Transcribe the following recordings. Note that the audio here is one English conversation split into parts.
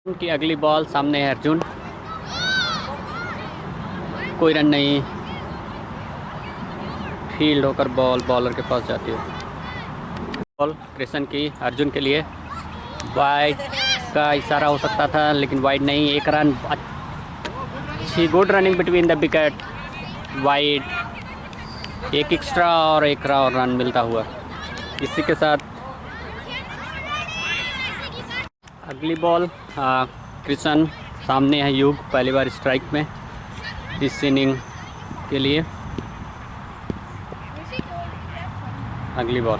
उनकी अगली बॉल, सामने है अर्जुन, कोई रन नहीं, फील्ड होकर बॉल बॉलर के पास जाती है। बॉल कृष्ण की अर्जुन के लिए, वाइड का इशारा हो सकता था लेकिन वाइड नहीं, एक रन, अच्छी good running between the wicket, wide, एक एक्स्ट्रा और एक और रन मिलता हुआ। इसी के साथ अगली बॉल, कृष्ण, सामने है युग, पहली बार स्ट्राइक में इस इनिंग के लिए। अगली बॉल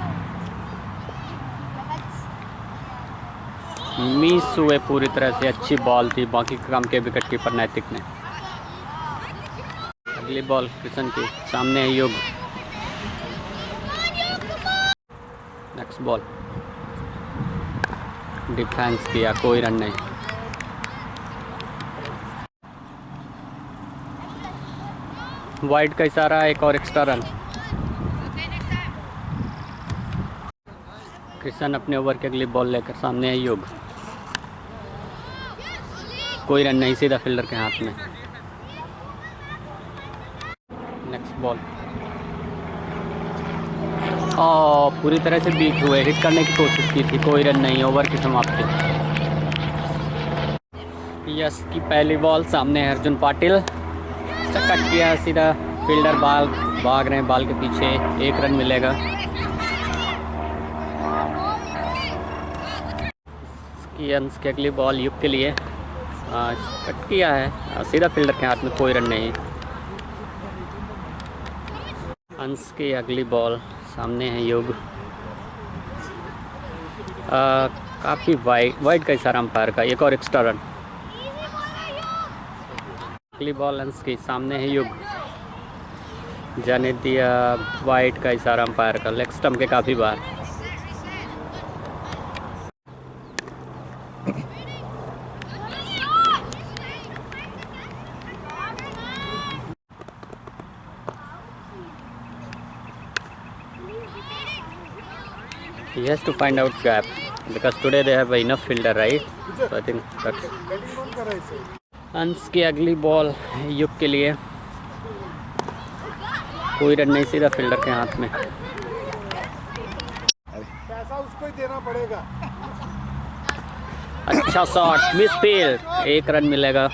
मिस हुए पूरी तरह से, अच्छी बॉल थी, बाकी काम के विकेट कीपर नैतिक ने। अगली बॉल कृष्ण की, सामने है युग, नेक्स्ट बॉल, डिफेंस किया, कोई रन नहीं। वाइड का इशारा, एक और एक्स्ट्रा रन। कृष्ण अपने ओवर की अगली बॉल लेकर, सामने है युग, कोई रन नहीं, सीधा फील्डर के हाथ में। नेक्स्ट बॉल, पूरी तरह से बीट हुए, हिट करने की कोशिश की थी, कोई रन नहीं, ओवर की समाप्ति। यस की पहली बॉल, सामने है अर्जुन पाटिल, चक्कर किया, सीधा फील्डर भाग रहे हैं बॉल के पीछे, एक रन मिलेगा। अंश की अगली बॉल युग के लिए, कट किया है, सीधा फील्डर के हाथ में, कोई रन नहीं। अंश की अगली बॉल, सामने है युग, काफ़ी वाइड का इशारा अंपायर का, एक और एक्स्ट्रा रन। अगली बॉल अंश की, सामने है युग, जाने दिया, वाइड का इशारा अंपायर का, लेग स्टंप के काफ़ी बार। He has to find out gap because today they have enough fielder, right? So I think that's अंश की अगली बॉल युग के लिए, कोई रन नहीं, सीधा फील्डर के हाथ में। पैसा उसको ही देना पड़ेगा। अच्छा शॉट, मिस फील्ड, एक रन मिलेगा।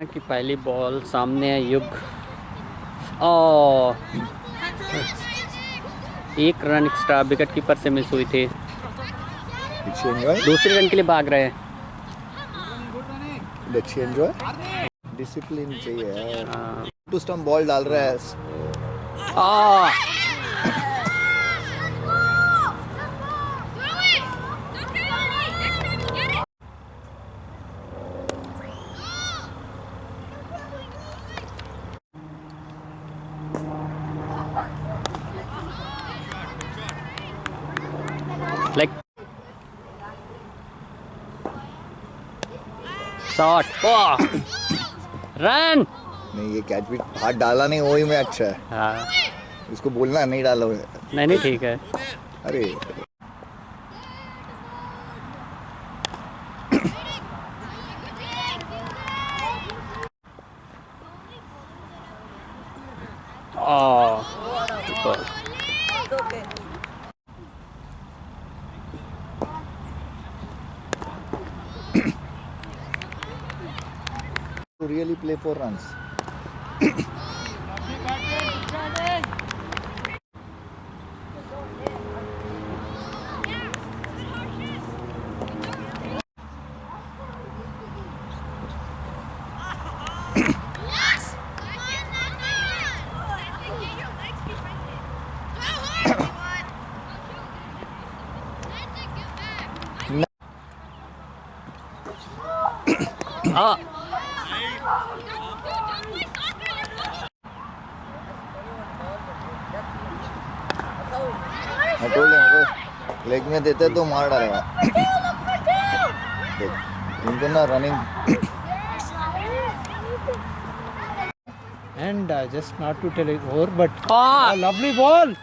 की पहली बॉल, सामने है युग, एक रन एक्स्ट्रा, विकेट कीपर से मिस हुई थी, दूसरी रन के लिए भाग रहे हैं। डिसिप्लिन चाहिए, टू स्टंप बॉल डाल रहा है। लाइक शॉट, रन नहीं, ये कैच भी हाथ डाला नहीं, वही में अच्छा है। हाँ, उसको बोलना नहीं डाला हुआ। नहीं ठीक है। अरे to really play for runs. Leg में देते तो मार डालेगा। इनको ना running And just not to tell it over, but Ah! a lovely ball.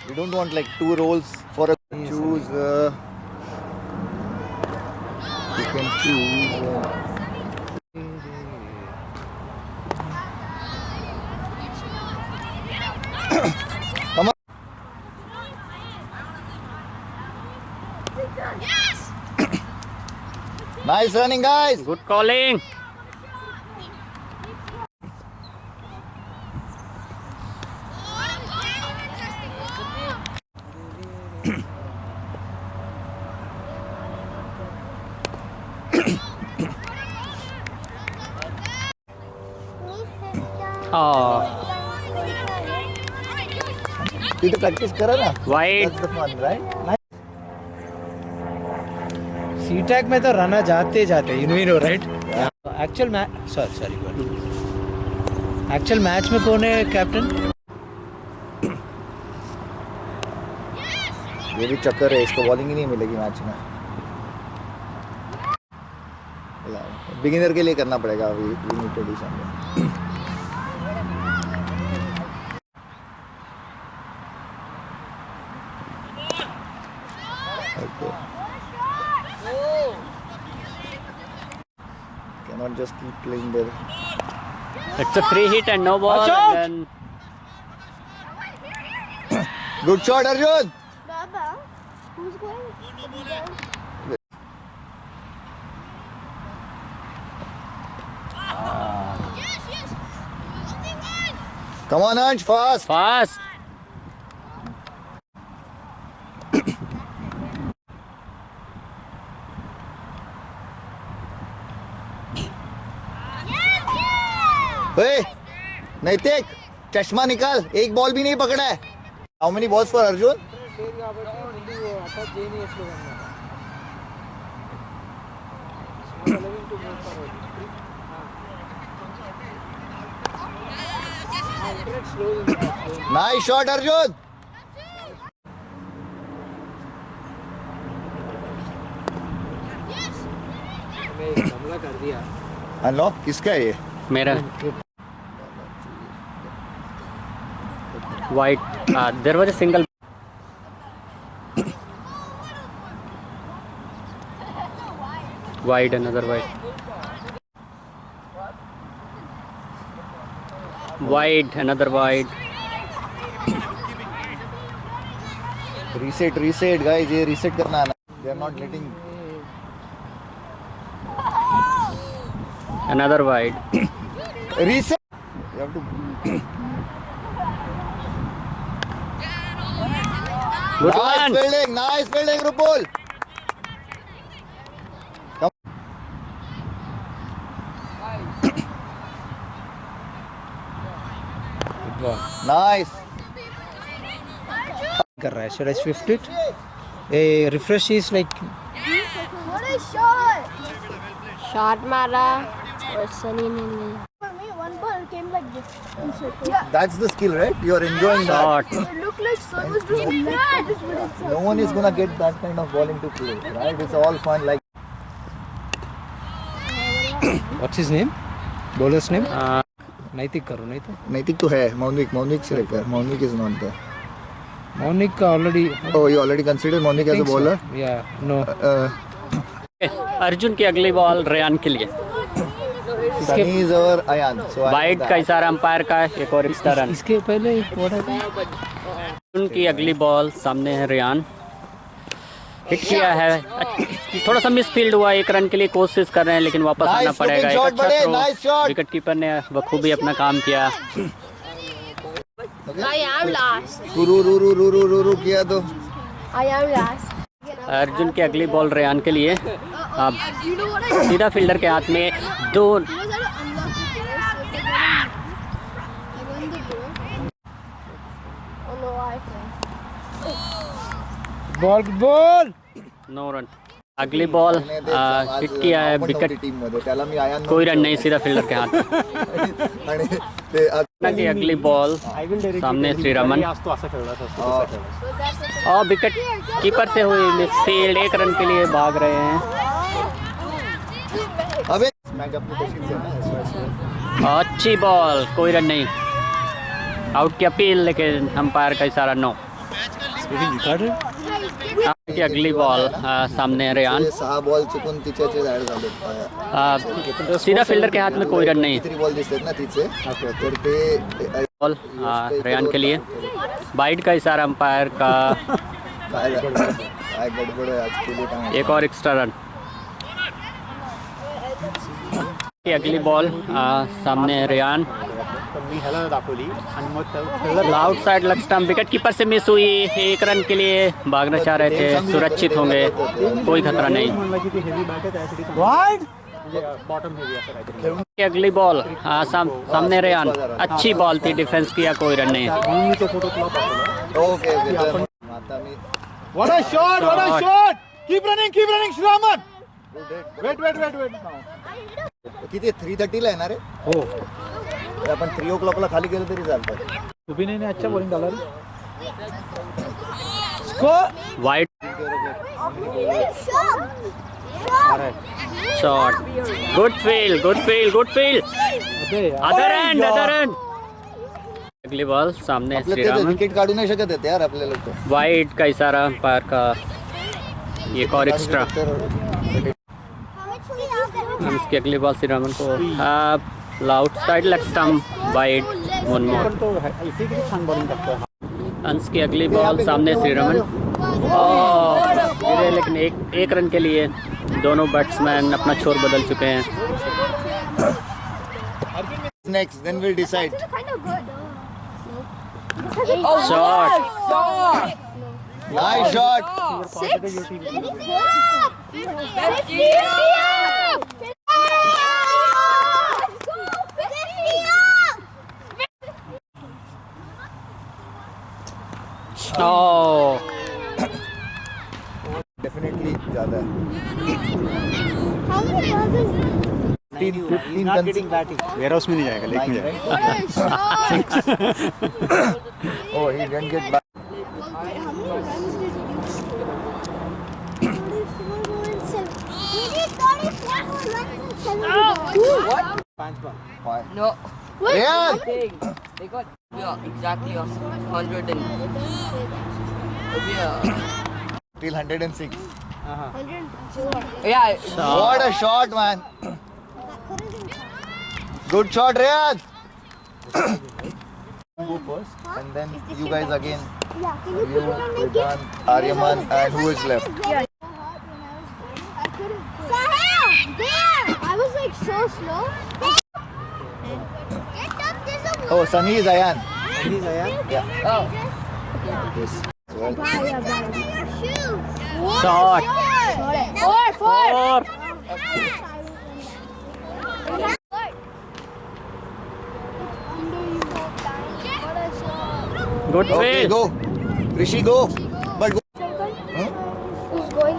You don't want like two rolls for a choose. You can choose. Come on. Nice running, guys. Good calling. Oh, You to practice kara na. wide. That's the fun, right? C-Tech में तो रना जाते जाते, you know, right? Actual match, sorry, go ahead. Actual match में कौन है captain? ये भी चक्कर है, इसको बॉलिंग ही नहीं मिलेगी मैच में। बिगिनर के लिए करना पड़ेगा अभी, we need to do something. Okay. Cannot just keep playing there. It's a free hit and no ball. Watch out! And then Good shot, Arjun. Baba, who's going? Come on, Ansh, fast. fast. Hey, नैतिक, चश्मा निकाल, एक ball भी नहीं पकड़ा है. How many balls for Arjun? Nice shot, Arjun. कर दिया. अनलॉक किसका है ये? मेरा white. There was a single. Wide, another wide. Wide, another wide. Reset, guys. ये reset करना है ना. They are not letting. Another wide. Reset. You have to. Good one. Nice fielding, Rupul. Come. Good ball. Nice. कर रहा है. Should I shift it? A refresh is like What a shot! Shot मारा और सनी ने नहीं. For me, one ball came like this. Yeah. That's the skill, right? You are enjoying that. Shot. It looked like Sun was doing that. No one is gonna get that kind of bowling to play, right? It's all fun. Like what's his name? Bowler's name? Uh, नैतिक करो नहीं तो. नैतिक तो है. Maunik से लेकर. Maunik is not there. Maunik already. Oh, you already considered Maunik as a bowler? So. Yeah. No. Arjun की अगली बॉल रेयान के लिए. Sunny is our Ayan. So I wide know का that. इशारा अंपायर का. एक और एक्स्ट्रा रन. इसके पहले what happened? अर्जुन की अगली बॉल सामने है रेयान. हिट किया है. थोड़ा सा मिस फील्ड हुआ. एक रन के लिए कोशिश कर रहे हैं लेकिन वापस Nice आना पड़ेगा. looking एक shot, अच्छा बड़े. Throw. Nice shot. Wicket keeper ने बखूबी अपना काम किया. I am last. रू किया तो. I am last. अर्जुन की अगली बॉल रेयान के लिए. अब You know what I सीधा फील्डर के हाथ में दो. was that an unlucky place? I won the door. Oh no, I fell. Ball. No run. अगली बॉल हिट किया है. विकेट टीम मध्ये त्याला मी आयान कोई रन नहीं. सीधा फील्डर के हाथ. आणि ते की अगली बॉल सामने श्री रमन. और विकेट कीपर से हुई मिसफील्ड. एक रन के लिए भाग रहे हैं. अबे मैच अपनी कोशिश से ना इस वजह से अच्छी बॉल, कोई रन नहीं। आउट की अपील, लेकिन अंपायर का इशारा नो। की अगली बॉल सामने रेयान, 6 बॉल चुकून तिच्याचे ॲड झाले। सीधा फील्डर के हाथ में, कोई रन नहीं। 3 बॉल दिसतात ना तिचे, तर ते बॉल रेयान के लिए, वाइड का इशारा अंपायर का। काय गडबड आहे आज केली काय। एक और एक्स्ट्रा रन। की अगली बॉल सामने Ryan, outside leg stump, wicket keeper से मिस हुई। 1 रन के लिए भागना चाह रहे थे, सुरक्षित होंगे, कोई खतरा नहीं। की अगली बॉल सामने रेयान, अच्छी बॉल थी, डिफेंस किया, कोई रन नहीं। ओके आता मी What a shot! What a shot! Keep running, Shraman. Wait. किती 3:30 ला येणार आहे? हो, तर आपण 3 o'clock ला खाली गेलो तरी चालतं। सुबीने ने अच्छा बॉलिंग डाला रे। Score wide shot, good field. Other and. अगली बॉल सामने आपलं ते श्रीराम, विकेट काढू नाही शकत आहेत यार आपले लोक। वाइड का इशारा अंपायर का। एक और एक्स्ट्रा। इसकी अगली बॉल श्रीरामन को, आउटसाइड लेग स्टंप, वाइड, 1 मोर। अंश की अगली बॉल सामने श्रीरामन, लेकिन एक रन के लिए दोनों बैट्समैन अपना छोर बदल चुके हैं। Next then will decide. Shot, nice shot. Definitely ज्यादा है। 15 Warehouse में नहीं जाएगा, लेक में जाएगा। Oh, he didn't get back. Why? No, Rehan! they got exactly 100 and Till 106. yeah. What a shot, man. Good shot, Rehan. Go first, and then you guys again. You, Vedant, Aryaman, and who is left? Sahil! There! I was like so slow. Oh, Sunny is Ayan. Oh, Well, shot, 4. Good okay, field. go. Rishi, go. But go. Who's going?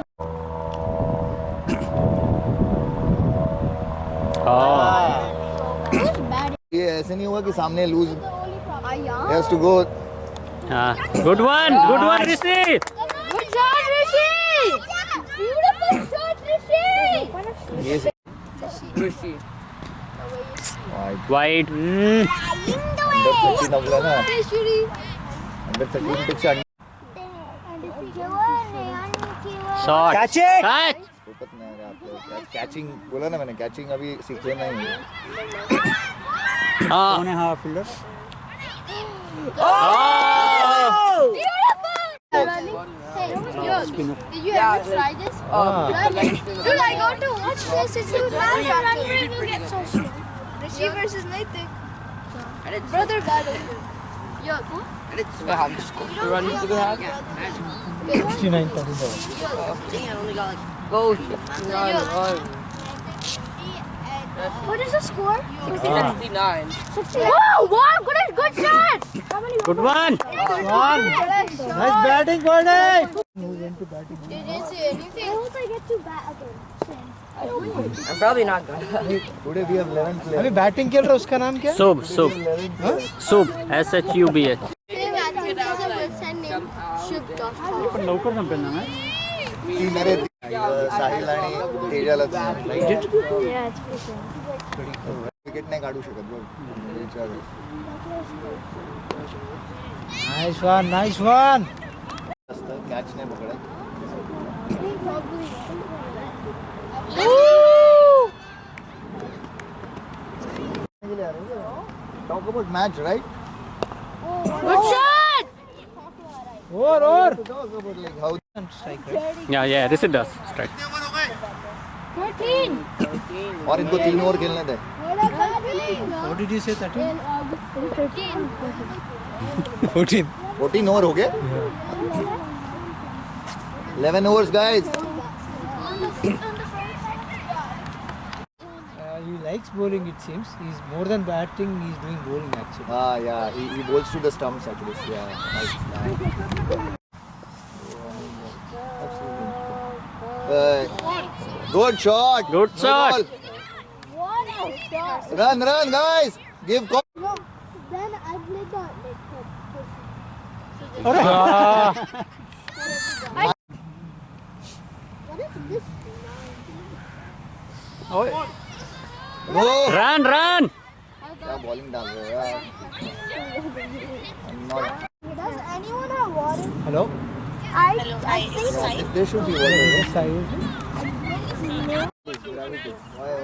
Who's bad? ये ऐसे नहीं होगा कि सामने lose. Ayan. He has to go. Good one Rishi. Good shot, Rishi! Beautiful shot, Rishi! Yes. Rishi. Wide, Under 13 आपला ना. Rishi! Under 13 पेक्षा shot, Catch it! Catch. सोपत नाही रे आपलं. Catching बोला ना मैंने, catching अभी सीखे नहीं. कौन है half fielder? Hey, yo, did you ever try this? Dude, I got to watch this. It's so fast. Your run rate will get so slow. Rishi versus Nathan. And it's Brother battle. Yo, how much score run do we have? 69,000. Go. what is the score? 69. Wow, good shot. How many? Good one. Nice batting, Gordon. Did you see anything? I hope I get to bat again. I'm probably not gonna. Today we have 11 players. अभी batting खेल रहा है, उसका नाम क्या है? शुभ, SHUBH। पण लवकर संपेल ना मॅच. 3 अरे साहिल आणि तेजाला. विकेट नाही काढू शकत बघ विचार नाइस वन कॅच नाही पकडत Talk about match, right? Good shot! और Talk about like how strike right Yeah, this is the strike. 13. और इनको 3 ओवर खेलने दे व्हाट डिड यू से 13 13. 14 14 ओवर हो गए 11 overs guys he likes bowling it seems he's more than batting he's doing bowling actually yeah he bowls to the stumps actually yeah nice good shot Good shot. ball. What a shot! run guys give call. No, then I played the What is this? no Run, run. क्या bowling डाल रहे हो यार I'm not Does anyone have water? Hello I think there should be water yes I will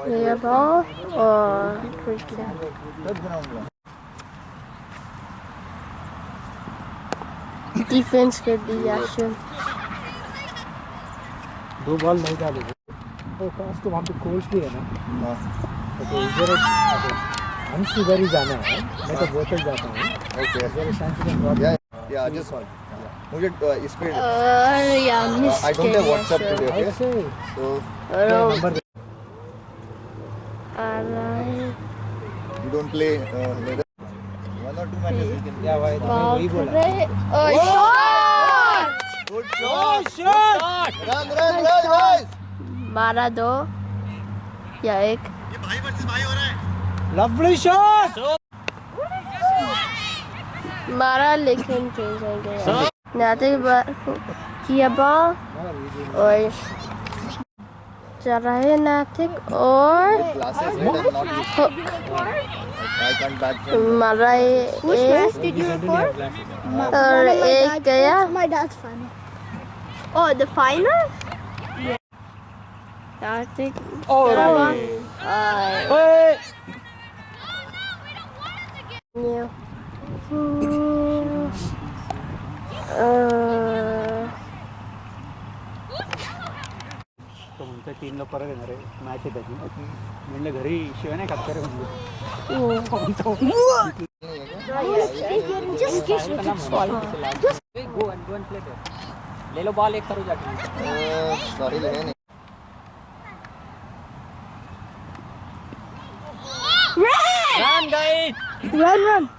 Play a ball or cricket? Let's ground में Defense could be action. दो ball नहीं डाले तो पास तो वहाँ पे कोच भी है ना हाँ तो इधर हमसे इधर ही जाना है मैं तो बोतल जाता हूँ okay इधर शांति से yeah just मुझे इस पे Yeah, missed I don't have WhatsApp today okay ऐसे so number Alright. you don't play later 1 or 2 matches you can क्या भाई मैं वही बोला Oh, shot! good shot run guys मारा दो या एक लवली शॉट मारा लेकिन चेंज हो गया नाते किया बॉल और चला है नातिक और glasses red and not used hook I can't bat मारा एक और एक गया my dad's final oh the final नातिक Yeah. तो म्हणते 3 लोक परत येणार आहे मॅच आहे त्याची म्हणलं घरी शिवाय नाही खात करे म्हणलं Just get Go and play there. ले लो बॉल एक करो जाके. sorry लगे नहीं Run, guys. run.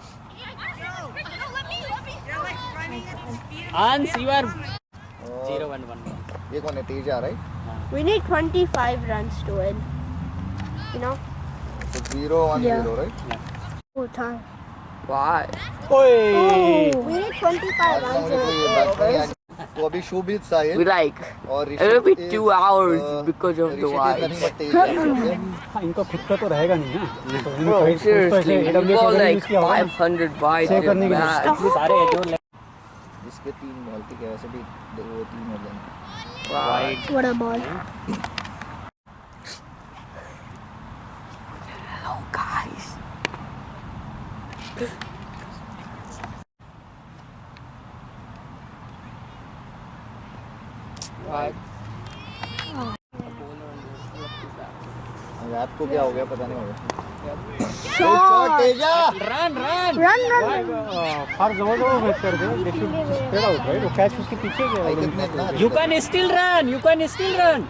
Hans, you are 0-1-1. ये कौन है Teja right We need 25 runs to win. You know? so 0-1-0 Yeah. right Full time. Why? We need 25 runs to win. तो अभी शोभित साहिल We like. और It'll be 2 hours because of the wife. इनका खुद का तो रहेगा नहीं ना Bro, seriously, you got like 500 bites in a match. सारे जो इसके 3 बॉल थी क्या वैसे भी 2-3 हो गए wide. What a ball. Hello, guys. आपको क्या हो गया पता नहीं होगा शॉट तेजा Run. Run. फार जवळ भेट करते they should spread out right वो कैच उसके पीछे गया कितने इतना You can still run.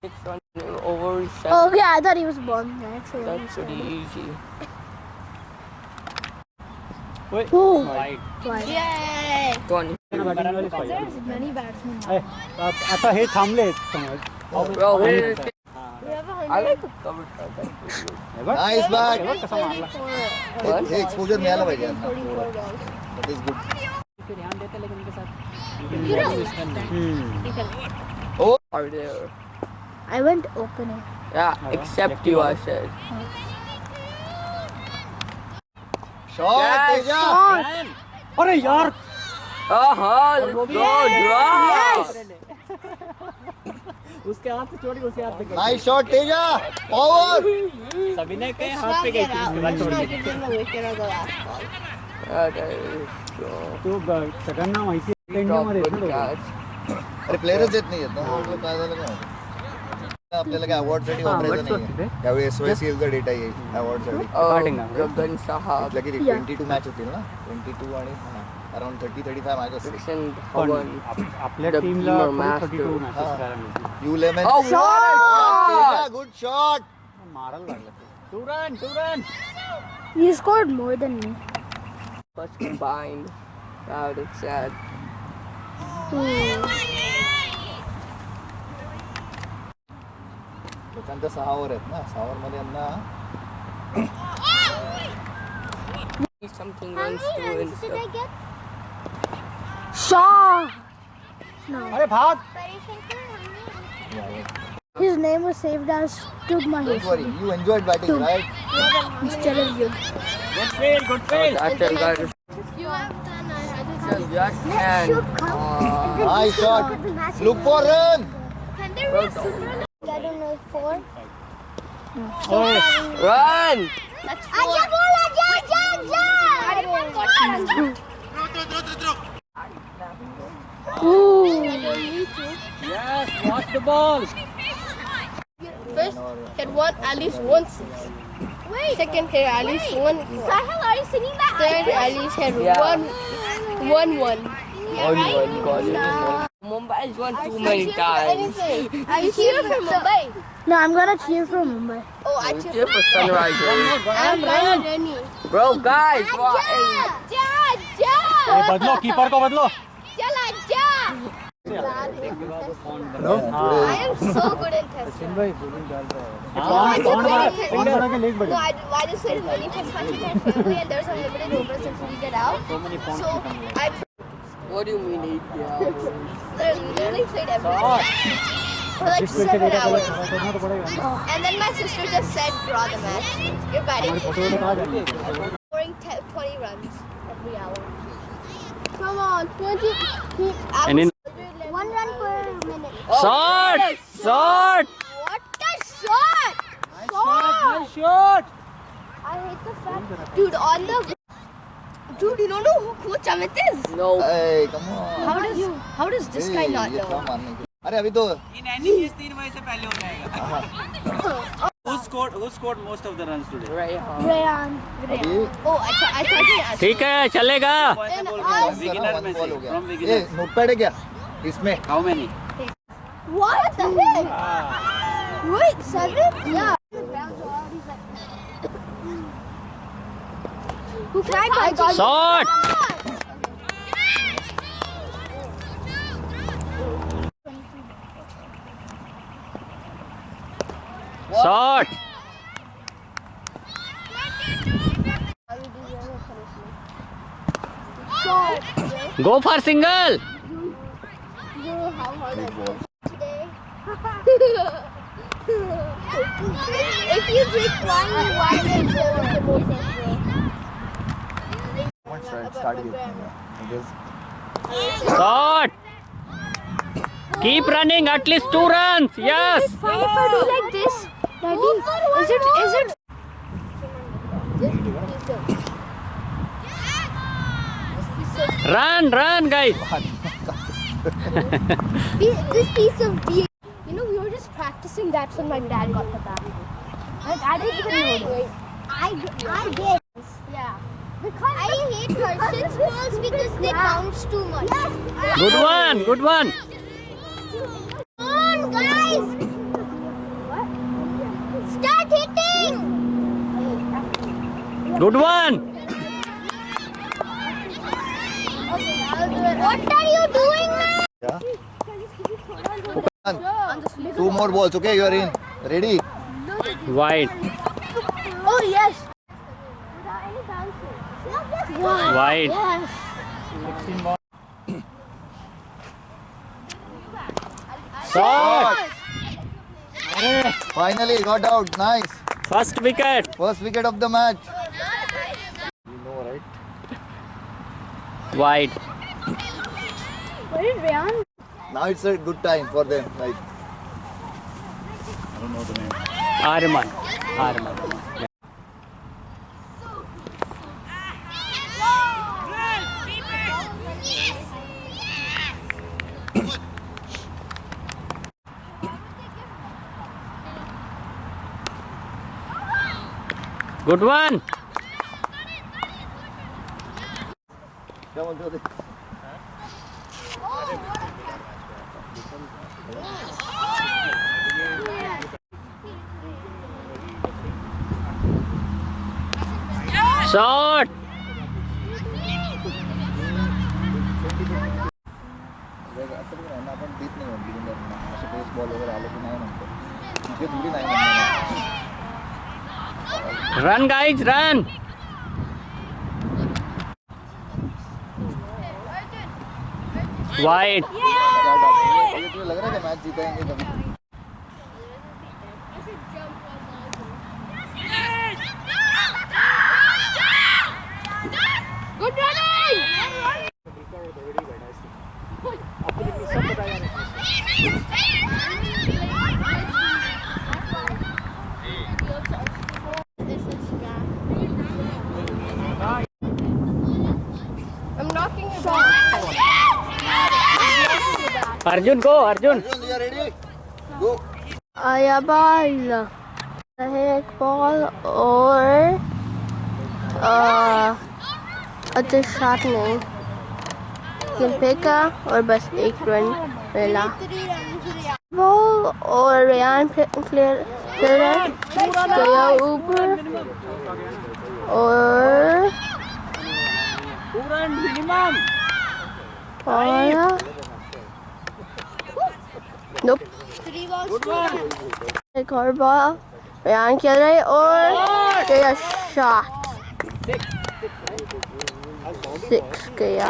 6 overs. Oh, yeah, I thought he was born there. That's pretty easy. Oh, Wide. yay. 20. There's many batsmen. आता हे थांबले समज Bro, here's We have I like the cover shot. That's pretty good. Nice bat कसा मारला हे exposure मिळालं पाहिजे यांना 44 balls. That is good ध्यान देते लेकिन उनके साथ Are there? I went opening. Yeah, except you, I said. Shot, Yes, Teja. अरे यार Let's go, draw. उसके हाथ से छोड़ी उसके हाथ पे Nice shot, Teja. Power. सभी ने के हाथ पे गई थी उसके बाद छोड़ दी That is तो सगळ्यांना माहिती आहे इंडिया drop मध्ये good catch. अरे प्लेयरच येत नाही येत ना आपलं काय झालं काय आपल्याला काय अवॉर्ड साठी वापरायचं नाही त्यावेळी SYCL चा डेटा येईल अवॉर्ड साठी Starting now. Gagan Sahab. म्हटलं की 22 मॅच होतील ना 22 आणि अराउंड 30-35 मॅच असतील Section पण Dhawan. आपल्या The टीमला Beamer Master. 32 मॅचेस करायला मिळतील you lemon Oh, what a shot! Good shot मारायला लागलं 2 run You scored more than me. First combined. Wow, that's sad. लोकांच्या 6 ओव्हर आहेत ना 6 ओव्हर मध्ये यांना Something runs through and stuff. Shaw. अरे भाग His name was saved as Tug don't Mahesh worry you enjoyed batting right instead of you. Good feel That guy just You have done. I had just can. Nice shot look for run Can there be a super? I don't know. 4. Run! That's 4. Aja bola, Aja. Yes watch the ball First, hit one at least once. Wait. Second, hit at least one. Sahil, are you singing that? Third, at least hit Yeah. one. Oh my God. Mumbai's won too many times. Are you cheering for Mumbai? No, I'm gonna cheer for Mumbai. Oh, I You cheer cheer for Sunrisers. I'm Rani. Bro, guys, what? ये बदलो keeper को बदलो Chala, ja. I am so good in test. कौन बना के leg No, I just played many test matches with my family and there's unlimited overs until we get out. So I What do you mean 8 hours? literally played every day. For like 7 hours. And then my sister just said, draw the match. You're batting. Scoring 20 runs every hour. Come on, 20. And in- 1 run per minute. Shot What a shot! Shot I hate the fact. Dude, on the. Dude, you don't know who Coach Amit is? No. A come on How does this guy not know? अरे अभी तो In any case 3 बजे से पहले हो जाएगा. Who scored most of the runs today? Right, Rayan. अभी Oh, I thought he asked. ठीक है चलेगा Beginner वन में बॉल से हो गया from ये beginner. नोटपैड है क्या इसमें How many? What the heck? Wait, 7? Yeah. Who tried my shot shot go for single You know how hard I worked today? If you drink wine, you wine it so it's amazing. Shot keep running at least 2 runs yes Fine if I do like this. Daddy, is it? Run guys This piece of beer. You know, we were just practicing that when my dad got the bat. Like, I didn't even know this. I did. Yeah. Because I hate Hershey's balls because they bounce too much. Good one Come on, guys! Start hitting! Good one What are you doing, man? Two more balls, okay? You are in. Ready? Wide Oh, yes. Wide shot Finally got out. Nice. First wicket. First wicket of the match. Wide. Where did Ryan? Now it's a good time for them. Like Arman. Arman. Good one. क्या बोलते हो? Shot. आपण देत नाही बिगिनरना असे base ball वगैरे आले की नाही म्हणतो इथे थोडी नाही म्हणणार Run, guys, run. Wide. ये तुझे लग रहा है कि मैच जीतेंगे कभी Good running! I'm knocking it back. Arjun, go, Arjun. Arjun you are ready go आया बॉल है एक बॉल और अच्छा शॉट नहीं फेंका और बस एक रन मिला बॉल और रेयान क्लियर गया ऊपर और आया नोप एक और बॉल रेयान खेल रहे और गया शॉट 6 गया